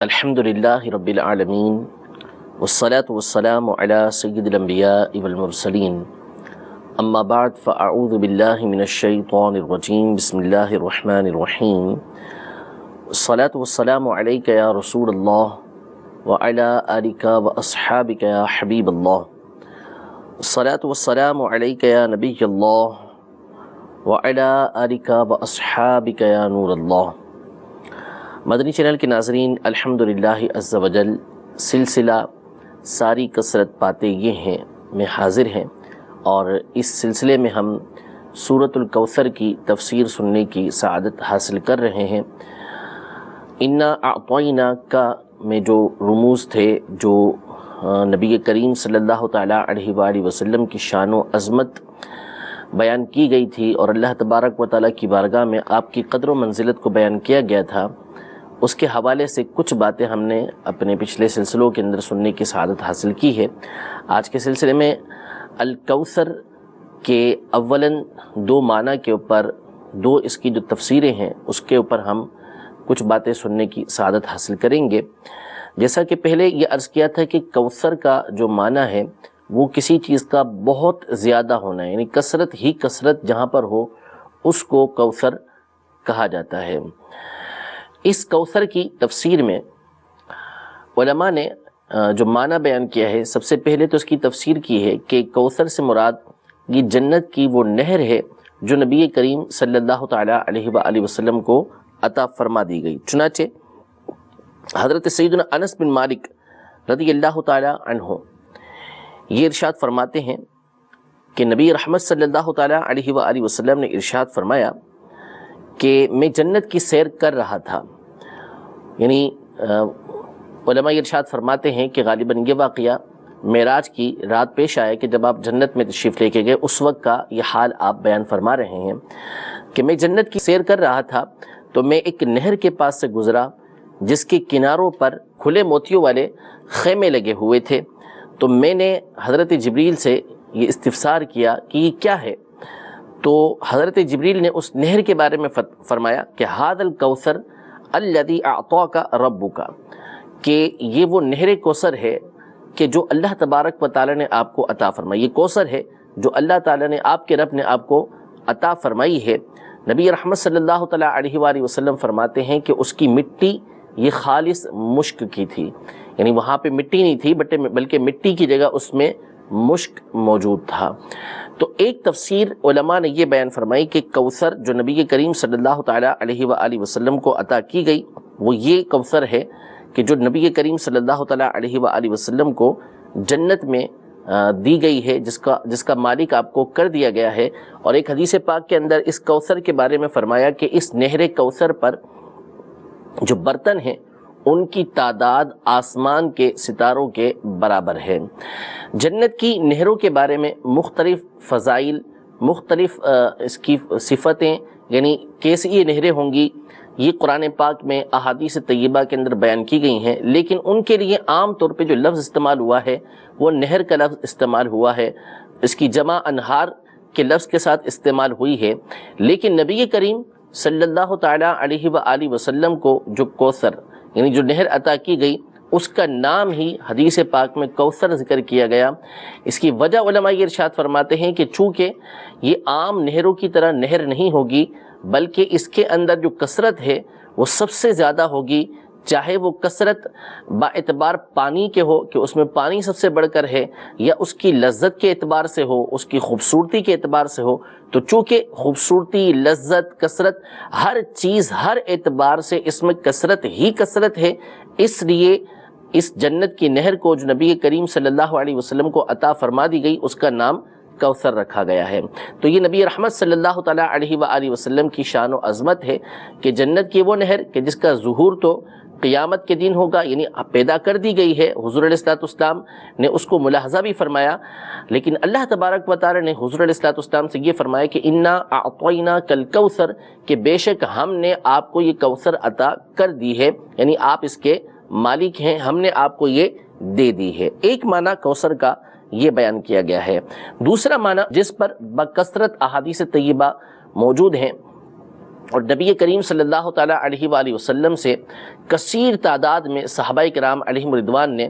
الحمدللہ رب العالمین والصلاة والسلام علی سید الانبیاء والمرسلین اما بعد فاعوذ باللہ من الشیطان الرجیم بسم اللہ الرحمن الرحیم والصلاة والسلام علیک یا رسول اللہ وعلی آلک واصحابک یا حبیب اللہ والصلاة والسلام علیک یا نبی اللہ وعلی آلک واصحابک یا نور اللہ۔ مدنی چینل کے ناظرین، الحمدللہ عز وجل سلسلہ ساری کثرت پاتے یہ ہیں میں حاضر ہیں، اور اس سلسلے میں ہم سورۃ الکوثر کی تفسیر سننے کی سعادت حاصل کر رہے ہیں۔ انا اعطیناک میں جو رموز تھے، جو نبی کریم صلی اللہ تعالیٰ علیہ وآلہ وسلم کی شان و عظمت بیان کی گئی تھی، اور اللہ تبارک و تعالیٰ کی بارگاہ میں آپ کی قدر و منزلت کو بیان کیا گیا تھا، اس کے حوالے سے کچھ باتیں ہم نے اپنے پچھلے سلسلوں کے اندر سننے کی سعادت حاصل کی ہے۔ آج کے سلسلے میں الکوثر کے اولاً دو معنی کے اوپر، دو اس کی جو تفسیریں ہیں اس کے اوپر ہم کچھ باتیں سننے کی سعادت حاصل کریں گے۔ جیسا کہ پہلے یہ عرض کیا تھا کہ کوثر کا جو معنی ہے وہ کسی چیز کا بہت زیادہ ہونا ہے، یعنی کثرت ہی کثرت جہاں پر ہو اس کو کوثر کہا جاتا ہے۔ اس کوثر کی تفسیر میں علماء نے جو معنی بیان کیا ہے، سب سے پہلے تو اس کی تفسیر کی ہے کہ کوثر سے مراد یہ جنت کی وہ نہر ہے جو نبی کریم صلی اللہ تعالیٰ علیہ وآلہ وسلم کو عطا فرما دی گئی۔ چنانچہ حضرت سیدنا انس بن مالک رضی اللہ تعالیٰ عنہ یہ ارشاد فرماتے ہیں کہ نبی رحمت صلی اللہ تعالیٰ علیہ وآلہ وسلم نے ارشاد فرمایا کہ میں جنت کی سیر کر رہا تھا، یعنی علماء ارشاد فرماتے ہیں کہ غالباً یہ واقعہ معراج کی رات پیش آیا کہ جب آپ جنت میں تشریف لے کے گئے، اس وقت کا یہ حال آپ بیان فرما رہے ہیں کہ میں جنت کی سیر کر رہا تھا تو میں ایک نہر کے پاس سے گزرا جس کے کناروں پر کھلے موتیوں والے خیمے لگے ہوئے تھے، تو میں نے حضرت جبریل سے یہ استفسار کیا کہ یہ کیا ہے، تو حضرت جبریل نے اس نہر کے بارے میں فرمایا کہ ھذا الکوثر الذی اعطاک ربک، کہ یہ وہ نہر کوثر ہے کہ جو اللہ تبارک و تعالیٰ نے آپ کو عطا فرمائی، یہ کوثر ہے جو اللہ تعالیٰ نے، آپ کے رب نے آپ کو عطا فرمائی ہے۔ نبی رحمت صلی اللہ تعالیٰ علیہ وآلہ وسلم فرماتے ہیں کہ اس کی مٹی یہ خالص مشک کی تھی، یعنی وہاں پہ مٹی نہیں تھی بلکہ مٹی کی جگہ اس میں مشک موجود تھا۔ تو ایک تفسیر علماء نے یہ بیان فرمائی کہ کوثر جو نبی کریم صلی اللہ تعالیٰ علیہ وآلہ وسلم کو عطا کی گئی وہ یہ کوثر ہے کہ جو نبی کریم صلی اللہ تعالیٰ علیہ وآلہ وسلم کو جنت میں دی گئی ہے، جس کا مالک آپ کو کر دیا گیا ہے۔ اور ایک حدیث پاک کے اندر اس کوثر کے بارے میں فرمایا کہ اس نہر کوثر پر جو برتن ہیں ان کی تعداد آسمان کے ستاروں کے برابر ہے۔ جنت کی نہروں کے بارے میں مختلف فضائل، مختلف اس کی صفتیں، یعنی کیسی یہ نہریں ہوں گی، یہ قرآن پاک میں احادیث طیبہ کے اندر بیان کی گئی ہیں، لیکن ان کے لیے عام طور پہ جو لفظ استعمال ہوا ہے وہ نہر کا لفظ استعمال ہوا ہے، اس کی جمع انہار کے لفظ کے ساتھ استعمال ہوئی ہے، لیکن نبی کریم صلی اللہ تعالیٰ علیہ وآلہ وسلم کو جو کوثر یعنی جو نہر عطا کی گئی اس کا نام ہی حدیث پاک میں کوثر ذکر کیا گیا۔ اس کی وجہ علماء یہ ارشاد فرماتے ہیں کہ چونکہ یہ عام نہروں کی طرح نہر نہیں ہوگی، بلکہ اس کے اندر جو کثرت ہے وہ سب سے زیادہ ہوگی، چاہے وہ کثرت با اعتبار پانی کے ہو کہ اس میں پانی سب سے بڑھ کر ہے، یا اس کی لذت کے اعتبار سے ہو، اس کی خوبصورتی کے اعتبار سے ہو، تو چونکہ خوبصورتی، لذت، کثرت، ہر چیز ہر اعتبار سے اس میں کثرت ہی کثرت ہے، اس لیے اس جنت کی نہر کو جو نبی کریم صلی اللہ علیہ وسلم کو عطا فرما دی گئی اس کا نام کوثر رکھا گیا ہے۔ تو یہ نبی رحمت صلی اللہ تعالیٰ علیہ وآلہ وسلم کی شان و عظمت ہے کہ جنت کی وہ نہر کہ جس کا ظہور تو قیامت کے دن ہوگا، یعنی پیدا کر دی گئی ہے، حضور علیہ الصلوۃ والسلام نے اس کو ملاحظہ بھی فرمایا، لیکن اللہ تبارک و تعالی نے حضور علیہ الصلوۃ والسلام سے یہ فرمایا کہ انا اعطیناک الکوثر، کہ بے شک ہم نے آپ کو یہ کوثر عطا کر دی ہے، یعنی آپ اس کے مالک ہیں، ہم نے آپ کو یہ دے دی ہے۔ ایک معنی کوثر کا یہ بیان کیا گیا ہے۔ دوسرا معنی جس پر بکثرت احادیث طیبہ موجود ہیں اور نبی کریم صلی اللہ تعالیٰ علیہ وآلہ وسلم سے کثیر تعداد میں صحابہ کرام علیہم رضوان نے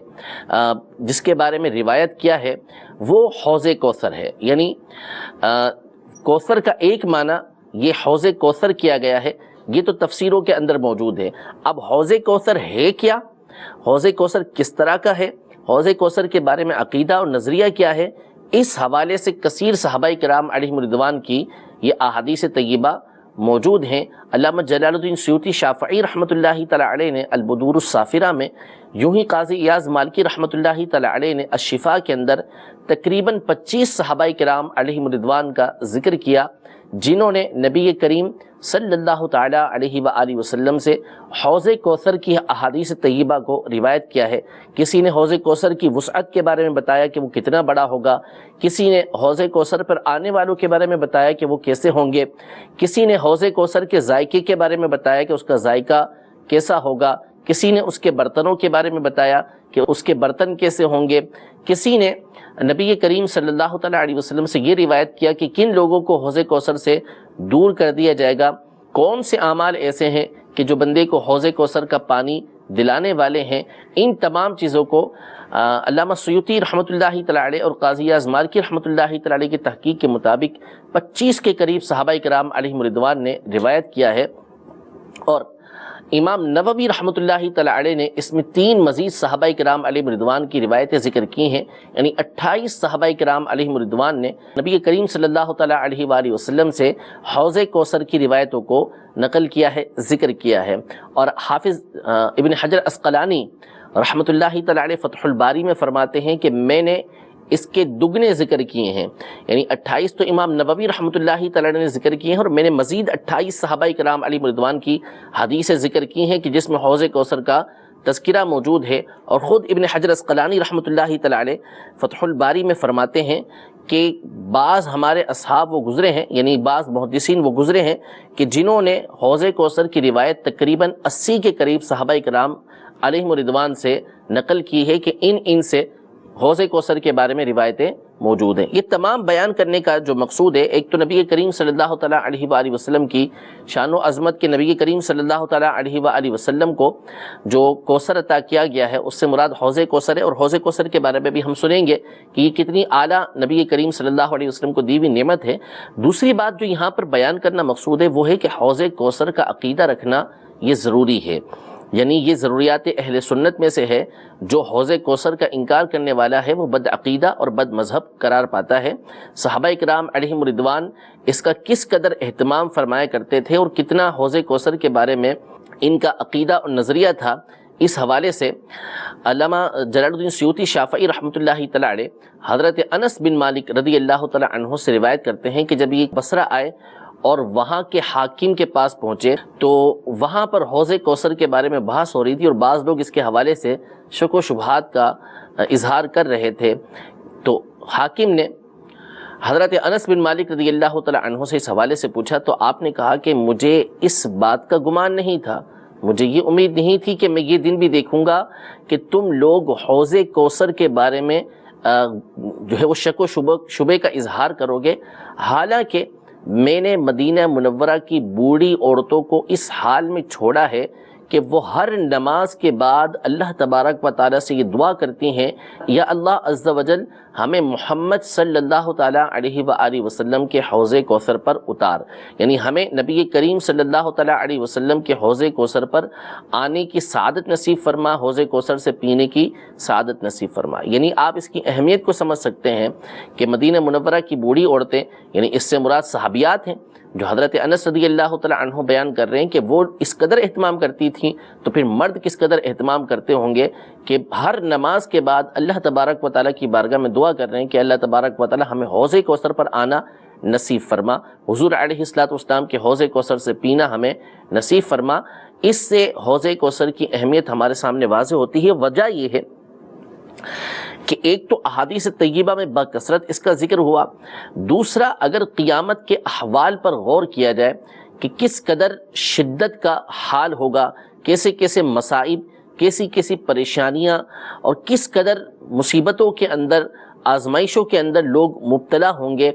جس کے بارے میں روایت کیا ہے وہ حوض کوثر ہے۔ یعنی کوثر کا ایک معنی یہ حوض کوثر کیا گیا ہے، یہ تو تفسیروں کے اندر موجود ہے۔ اب حوض کوثر ہے کیا، حوض کوثر کس طرح کا ہے، حوض کوثر کے بارے میں عقیدہ اور نظریہ کیا ہے، اس حوالے سے کثیر صحابہ کرام علیہم رضوان کی یہ احادیث طیبہ موجود ہیں۔ علامہ جلال الدین سیوطی شافعی رحمۃ اللہ تعالیٰ علیہ نے البدور الصافرہ میں، یوں ہی قاضی ایاز مالکی رحمۃ اللہ تعالیٰ علیہ نے الشفاء کے اندر تقریباً 25 صحابہ کرام علیہم رضوان کا ذکر کیا جنہوں نے نبی کریم صلی اللہ تعالیٰ علیہ وآلہ وسلم سے حوض کوثر کی احادیث طیبہ کو روایت کیا ہے۔ کسی نے حوض کوثر کی وسعت کے بارے میں بتایا کہ وہ کتنا بڑا ہوگا، کسی نے حوض کوثر پر آنے والوں کے بارے میں بتایا کہ وہ کیسے ہوں گے، کسی نے حوض کوثر کے ذائقے کے بارے میں بتایا کہ اس کا ذائقہ کیسا ہوگا، کسی نے اس کے برتنوں کے بارے میں بتایا کہ اس کے برتن کیسے ہوں گے، کسی نے نبی کریم صلی اللہ تعالیٰ علیہ وسلم سے یہ روایت کیا کہ کن لوگوں کو حوض کوثر سے دور کر دیا جائے گا، کون سے اعمال ایسے ہیں کہ جو بندے کو حوض کوثر کا پانی دلانے والے ہیں۔ ان تمام چیزوں کو علامہ سیوطی رحمۃ اللہ تعالیٰ علیہ اور قاضی اعظم مالکی رحمۃ اللہ تعالیٰ علیہ کی تحقیق کے مطابق 25 کے قریب صحابہ کرام علیہم رضوان نے روایت کیا ہے، اور امام نووی رحمۃ اللہ تعالیٰ علیہ نے اس میں 3 مزید صحابہ کرام علیہم رضوان کی روایتیں ذکر کی ہیں، یعنی 28 صحابہ کرام علیہم رضوان نے نبی کریم صلی اللہ تعالیٰ علیہ وآلہ وسلم سے حوض کوثر کی روایتوں کو نقل کیا ہے، ذکر کیا ہے۔ اور حافظ ابن حجر عسقلانی رحمۃ اللہ تعالیٰ علیہ فتح الباری میں فرماتے ہیں کہ میں نے اس کے دگنے ذکر کیے ہیں، یعنی 28 تو امام نووی رحمۃ اللہ تعالیٰ نے ذکر کیے ہیں، اور میں نے مزید 28 صحابہ کرام علیہ رضوان کی حدیثیں ذکر کی ہیں کہ جس میں حوض کوثر کا تذکرہ موجود ہے۔ اور خود ابن حجر عسقلانی رحمۃ اللہ تعالیٰ علیہ فتح الباری میں فرماتے ہیں کہ بعض ہمارے اصحاب وہ گزرے ہیں، یعنی بعض محدثین وہ گزرے ہیں کہ جنہوں نے حوض کوثر کی روایت تقریباً 80 کے قریب صحابہ کرام علیہم رضوان سے نقل کی ہے کہ ان سے حوض کوثر کے بارے میں روایتیں موجود ہیں۔ یہ تمام بیان کرنے کا جو مقصود ہے، ایک تو نبی کریم صلی اللہ تعالیٰ علیہ وآلہ وسلم کی شان و عظمت کے، نبی کریم صلی اللہ تعالیٰ علیہ وآلہ وسلم کو جو کوثر عطا کیا گیا ہے اس سے مراد حوض کوثر ہے، اور حوض کوثر کے بارے میں بھی ہم سنیں گے کہ یہ کتنی اعلیٰ نبی کریم صلی اللہ علیہ وسلم کو دی ہوئی نعمت ہے۔ دوسری بات جو یہاں پر بیان کرنا مقصود ہے وہ ہے کہ حوض کوثر کا عقیدہ رکھنا یہ ضروری ہے، یعنی یہ ضروریات اہل سنت میں سے ہے۔ جو حوض کوثر کا انکار کرنے والا ہے وہ بد عقیدہ اور بد مذہب قرار پاتا ہے۔ صحابہ کرام علیہم رضوان اس کا کس قدر اہتمام فرمایا کرتے تھے اور کتنا حوض کوثر کے بارے میں ان کا عقیدہ اور نظریہ تھا، اس حوالے سے علامہ جلال الدین سیوطی شافعی رحمۃ اللہ تعالیٰ علیہ حضرت انس بن مالک رضی اللہ تعالیٰ عنہ سے روایت کرتے ہیں کہ جب یہ بصرہ آئے اور وہاں کے حاکم کے پاس پہنچے تو وہاں پر حوض کوثر کے بارے میں بحث ہو رہی تھی، اور بعض لوگ اس کے حوالے سے شک و شبہات کا اظہار کر رہے تھے۔ تو حاکم نے حضرت انس بن مالک رضی اللہ تعالیٰ عنہ سے اس حوالے سے پوچھا، تو آپ نے کہا کہ مجھے اس بات کا گمان نہیں تھا، مجھے یہ امید نہیں تھی کہ میں یہ دن بھی دیکھوں گا کہ تم لوگ حوض کوثر کے بارے میں جو ہے وہ شک و شبے کا اظہار کرو گے، حالانکہ میں نے مدینہ منورہ کی بوڑھی عورتوں کو اس حال میں چھوڑا ہے کہ وہ ہر نماز کے بعد اللہ تبارک و تعالیٰ سے یہ دعا کرتی ہیں، یا اللہ عز و جل ہمیں محمد صلی اللہ تعالیٰ علیہ وآلہ وسلم کے حوض کوثر پر اتار، یعنی ہمیں نبی کریم صلی اللہ تعالیٰ علیہ وسلم کے حوض کوثر پر آنے کی سعادت نصیب فرما، حوض کوثر سے پینے کی سعادت نصیب فرما۔ یعنی آپ اس کی اہمیت کو سمجھ سکتے ہیں کہ مدینہ منورہ کی بوڑھی عورتیں، یعنی اس سے مراد صحابیات ہیں جو حضرت انس رضی اللہ تعالیٰ عنہ بیان کر رہے ہیں کہ وہ اس قدر اہتمام کرتی تھیں، تو پھر مرد کس قدر اہتمام کرتے ہوں گے کہ ہر نماز کے بعد اللہ تبارک و تعالیٰ کی بارگاہ میں دعا کر رہے ہیں کہ اللہ تبارک و تعالیٰ ہمیں حوض کوثر پر آنا نصیب فرما، حضور علیہ السلام کے حوض کوثر سے پینا ہمیں نصیب فرما۔ اس سے حوض کوثر کی اہمیت ہمارے سامنے واضح ہوتی ہے۔ وجہ یہ ہے کہ ایک تو احادیث طیبہ میں بکثرت اس کا ذکر ہوا، دوسرا اگر قیامت کے احوال پر غور کیا جائے کہ کس قدر شدت کا حال ہوگا، کیسے کیسے مصائب، کیسی کیسی پریشانیاں اور کس قدر مصیبتوں کے اندر آزمائشوں کے اندر لوگ مبتلا ہوں گے،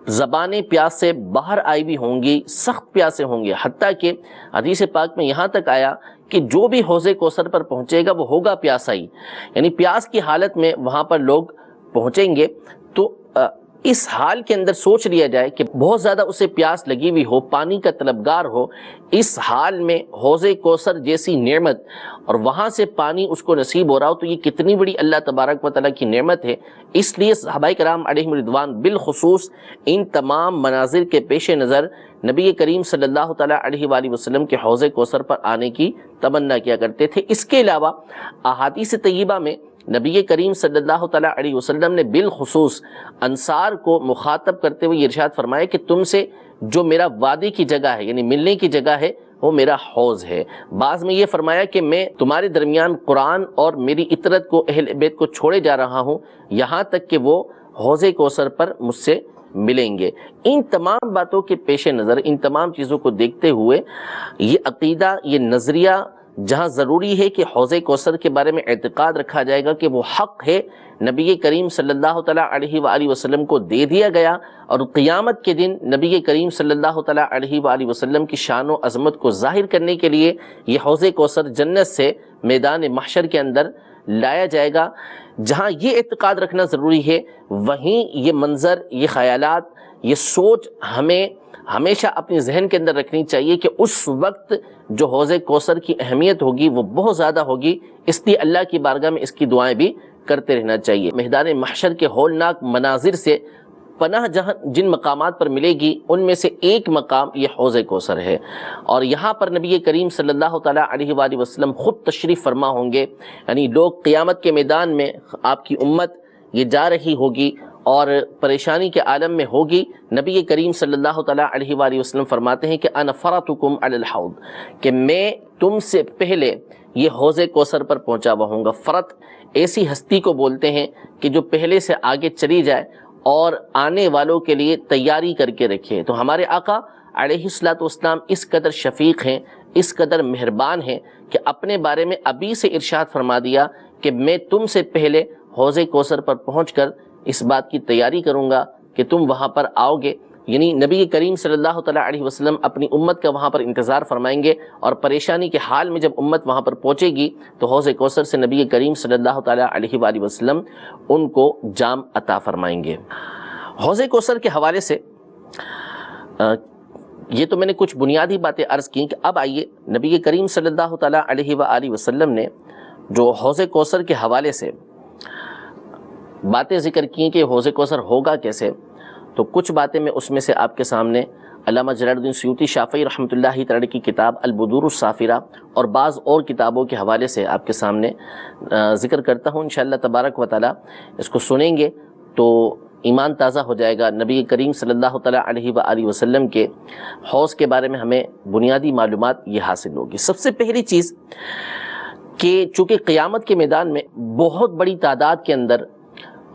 زبانیں پیاس سے باہر آئی بھی ہوں گی، سخت پیاسے ہوں گے، حتیٰ کہ حدیث پاک میں یہاں تک آیا کہ جو بھی حوض کوثر پر پہنچے گا وہ ہوگا پیاسا ہی، یعنی پیاس کی حالت میں وہاں پر لوگ پہنچیں گے۔ تو اس حال کے اندر سوچ لیا جائے کہ بہت زیادہ اسے پیاس لگی ہوئی ہو، پانی کا طلبگار ہو، اس حال میں حوض کوثر جیسی نعمت اور وہاں سے پانی اس کو نصیب ہو رہا ہو، تو یہ کتنی بڑی اللہ تبارک و تعالیٰ کی نعمت ہے۔ اس لیے صحابہ کرام علیہم رضوان بالخصوص ان تمام مناظر کے پیش نظر نبی کریم صلی اللہ تعالیٰ علیہ وآلہ وسلم کے حوض کوثر پر آنے کی تمنا کیا کرتے تھے۔ اس کے علاوہ احادیث طیبہ میں نبی کریم صلی اللہ تعالیٰ علیہ وسلم نے بالخصوص انصار کو مخاطب کرتے ہوئے ارشاد فرمایا کہ تم سے جو میرا وعدے کی جگہ ہے، یعنی ملنے کی جگہ ہے، وہ میرا حوض ہے۔ بعض میں یہ فرمایا کہ میں تمہارے درمیان قرآن اور میری اطرت کو، اہل بیت کو چھوڑے جا رہا ہوں، یہاں تک کہ وہ حوض کوثر پر مجھ سے ملیں گے۔ ان تمام باتوں کے پیش نظر، ان تمام چیزوں کو دیکھتے ہوئے یہ عقیدہ، یہ نظریہ جہاں ضروری ہے کہ حوض کوثر کے بارے میں اعتقاد رکھا جائے گا کہ وہ حق ہے، نبی کریم صلی اللہ تعالیٰ علیہ وآلہ وسلم کو دے دیا گیا، اور قیامت کے دن نبی کریم صلی اللہ تعالیٰ علیہ وآلہ وسلم کی شان و عظمت کو ظاہر کرنے کے لیے یہ حوض کوثر جنت سے میدان محشر کے اندر لایا جائے گا۔ جہاں یہ اعتقاد رکھنا ضروری ہے، وہیں یہ منظر، یہ خیالات، یہ سوچ ہمیں ہمیشہ اپنی ذہن کے اندر رکھنی چاہیے کہ اس وقت جو حوض کوثر کی اہمیت ہوگی وہ بہت زیادہ ہوگی، اس لیے اللہ کی بارگاہ میں اس کی دعائیں بھی کرتے رہنا چاہیے۔ میدان محشر کے ہولناک مناظر سے پناہ جہاں جن مقامات پر ملے گی ان میں سے ایک مقام یہ حوض کوثر ہے، اور یہاں پر نبی کریم صلی اللہ تعالیٰ علیہ وآلہ وسلم خود تشریف فرما ہوں گے، یعنی لوگ قیامت کے میدان میں آپ کی امت یہ جا رہی ہوگی اور پریشانی کے عالم میں ہوگی۔ نبی کریم صلی اللہ تعالیٰ علیہ وآلہ وسلم فرماتے ہیں کہ انا فرطکم علی الحوض، کہ میں تم سے پہلے یہ حوض کوثر پر پہنچا ہوا ہوں گا۔ فرط ایسی ہستی کو بولتے ہیں کہ جو پہلے سے آگے چلی جائے اور آنے والوں کے لیے تیاری کر کے رکھے۔ تو ہمارے آقا علیہ الصلوۃ والسلام اس قدر شفیق ہیں، اس قدر مہربان ہیں کہ اپنے بارے میں ابھی سے ارشاد فرما دیا کہ میں تم سے پہلے حوض کوثر پر پہنچ کر اس بات کی تیاری کروں گا کہ تم وہاں پر آؤ گے، یعنی نبی کریم صلی اللہ تعالیٰ علیہ وسلم اپنی امت کا وہاں پر انتظار فرمائیں گے، اور پریشانی کے حال میں جب امت وہاں پر پہنچے گی تو حوض کوثر سے نبی کریم صلی اللہ تعالیٰ علیہ وآلہ وسلم ان کو جام عطا فرمائیں گے۔ حوض کوثر کے حوالے سے یہ تو میں نے کچھ بنیادی باتیں عرض کی کہ اب آئیے نبی کریم صلی اللہ تعالیٰ علیہ وآلہ وسلم نے جو حوض کوثر کے حوالے سے باتیں ذکر کی کہ حوض کوثر ہوگا کیسے، تو کچھ باتیں میں اس میں سے آپ کے سامنے علامہ جلال الدین سیوطی شافعی رحمۃ اللہ تعالی کی کتاب البدور الصافرہ اور بعض اور کتابوں کے حوالے سے آپ کے سامنے ذکر کرتا ہوں۔ انشاءاللہ تبارک و تعالی اس کو سنیں گے تو ایمان تازہ ہو جائے گا۔ نبی کریم صلی اللہ تعالیٰ علیہ وآلہ وسلم کے حوض کے بارے میں ہمیں بنیادی معلومات یہ حاصل ہوگی۔ سب سے پہلی چیز کہ چونکہ قیامت کے میدان میں بہت بڑی تعداد کے اندر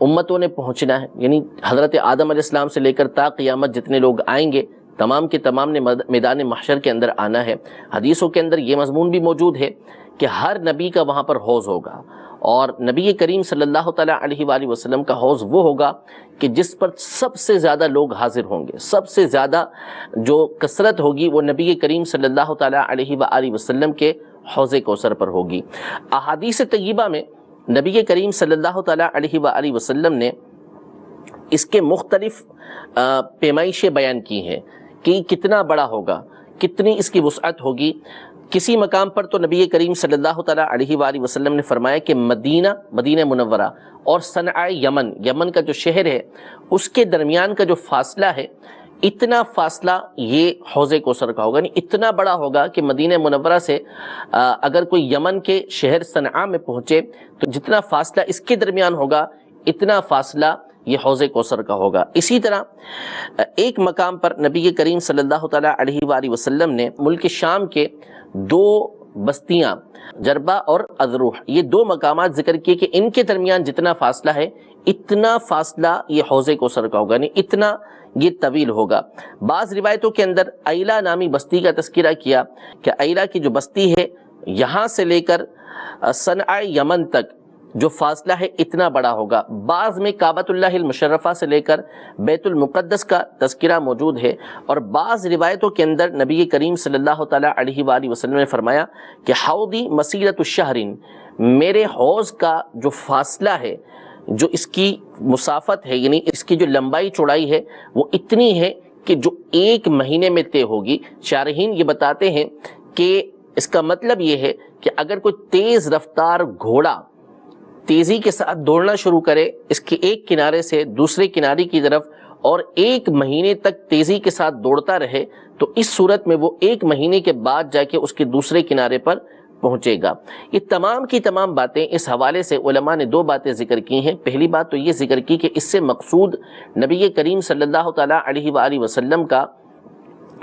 امتوں نے پہنچنا ہے، یعنی حضرت آدم علیہ السلام سے لے کر تا قیامت جتنے لوگ آئیں گے تمام کے تمام نے میدان محشر کے اندر آنا ہے۔ حدیثوں کے اندر یہ مضمون بھی موجود ہے کہ ہر نبی کا وہاں پر حوض ہوگا، اور نبی کریم صلی اللہ تعالیٰ علیہ وآلہ وسلم کا حوض وہ ہوگا کہ جس پر سب سے زیادہ لوگ حاضر ہوں گے، سب سے زیادہ جو کثرت ہوگی وہ نبی کریم صلی اللہ تعالیٰ علیہ وآلہ وسلم کے حوض کوثر پر ہوگی۔ احادیث طیبہ میں نبی کریم صلی اللہ تعالیٰ علیہ وآلہ وسلم نے اس کے مختلف پیمائشیں بیان کی ہیں کہ کتنا بڑا ہوگا، کتنی اس کی وسعت ہوگی۔ کسی مقام پر تو نبی کریم صلی اللہ تعالیٰ علیہ وآلہ وسلم نے فرمایا کہ مدینہ منورہ اور صنعاء یمن کا جو شہر ہے اس کے درمیان کا جو فاصلہ ہے، اتنا فاصلہ یہ حوض کوثر کا ہوگا، یعنی اتنا بڑا ہوگا کہ مدینہ منورہ سے اگر کوئی یمن کے شہر صنعاء میں پہنچے تو جتنا فاصلہ اس کے درمیان ہوگا اتنا فاصلہ یہ حوض کوثر کا ہوگا۔ اسی طرح ایک مقام پر نبی کریم صلی اللہ تعالیٰ علیہ وآلہ وسلم نے ملک شام کے دو بستیاں جربہ اور اذروح، یہ دو مقامات ذکر کیے کہ ان کے درمیان جتنا فاصلہ ہے اتنا فاصلہ یہ حوض کوثر کا ہوگا، یعنی اتنا یہ طویل ہوگا۔ بعض روایتوں کے اندر ایلا نامی بستی کا تذکرہ کیا کہ ایلا کی جو بستی ہے یہاں سے لے کر صنعاء یمن تک جو فاصلہ ہے اتنا بڑا ہوگا۔ بعض میں کعبۃ اللہ المشرفہ سے لے کر بیت المقدس کا تذکرہ موجود ہے، اور بعض روایتوں کے اندر نبی کریم صلی اللہ تعالیٰ علیہ وآلہ وسلم نے فرمایا کہ حوضی مسیرۃ الشہر، میرے حوض کا جو فاصلہ ہے، جو اس کی مسافت ہے، یعنی اس کی جو لمبائی چوڑائی ہے، وہ اتنی ہے کہ جو 1 مہینے میں طے ہوگی۔ شارحین یہ بتاتے ہیں کہ اس کا مطلب یہ ہے کہ اگر کوئی تیز رفتار گھوڑا تیزی کے ساتھ دوڑنا شروع کرے اس کے ایک کنارے سے دوسرے کنارے کی طرف، اور 1 مہینے تک تیزی کے ساتھ دوڑتا رہے، تو اس صورت میں وہ 1 مہینے کے بعد جا کے اس کے دوسرے کنارے پر پہنچے گا۔ یہ تمام کی تمام باتیں اس حوالے سے علماء نے 2 باتیں ذکر کی ہیں۔ پہلی بات تو یہ ذکر کی کہ اس سے مقصود نبی کریم صلی اللہ تعالیٰ علیہ وآلہ وسلم کا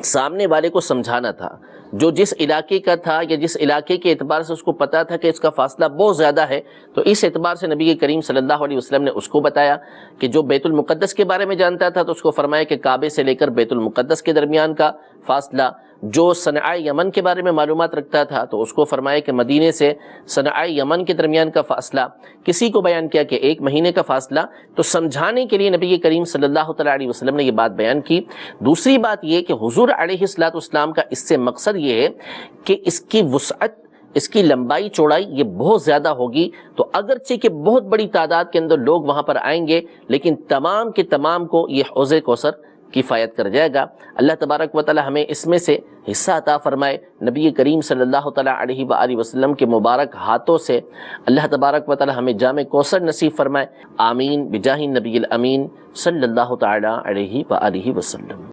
سامنے والے کو سمجھانا تھا، جو جس علاقے کا تھا یا جس علاقے کے اعتبار سے اس کو پتا تھا کہ اس کا فاصلہ بہت زیادہ ہے، تو اس اعتبار سے نبی کریم صلی اللہ علیہ وسلم نے اس کو بتایا کہ جو بیت المقدس کے بارے میں جانتا تھا تو اس کو فرمایا کہ کعبے سے لے کر بیت المقدس کے درمیان کا فاصلہ، جو صنعاء یمن کے بارے میں معلومات رکھتا تھا تو اس کو فرمایا کہ مدینے سے صنعاء یمن کے درمیان کا فاصلہ، کسی کو بیان کیا کہ 1 مہینے کا فاصلہ۔ تو سمجھانے کے لیے نبی کریم صلی اللہ تعالیٰ علیہ وسلم نے یہ بات بیان کی۔ دوسری بات یہ کہ حضور علیہ الصلوۃ والسلام کا اس سے مقصد یہ ہے کہ اس کی وسعت، اس کی لمبائی چوڑائی یہ بہت زیادہ ہوگی، تو اگرچہ کہ بہت بڑی تعداد کے اندر لوگ وہاں پر آئیں گے، لیکن تمام کے تمام کو یہ حوض کوثر کفایت کر جائے گا۔ اللہ تبارک و تعالی ہمیں اس میں سے حصہ عطا فرمائے۔ نبی کریم صلی اللہ تعالیٰ علیہ وآلہ وسلم کے مبارک ہاتھوں سے اللہ تبارک و تعالی ہمیں جام کوثر نصیب فرمائے۔ آمین بجاہ النبی الامین صلی اللہ تعالیٰ علیہ وآلہ وسلم۔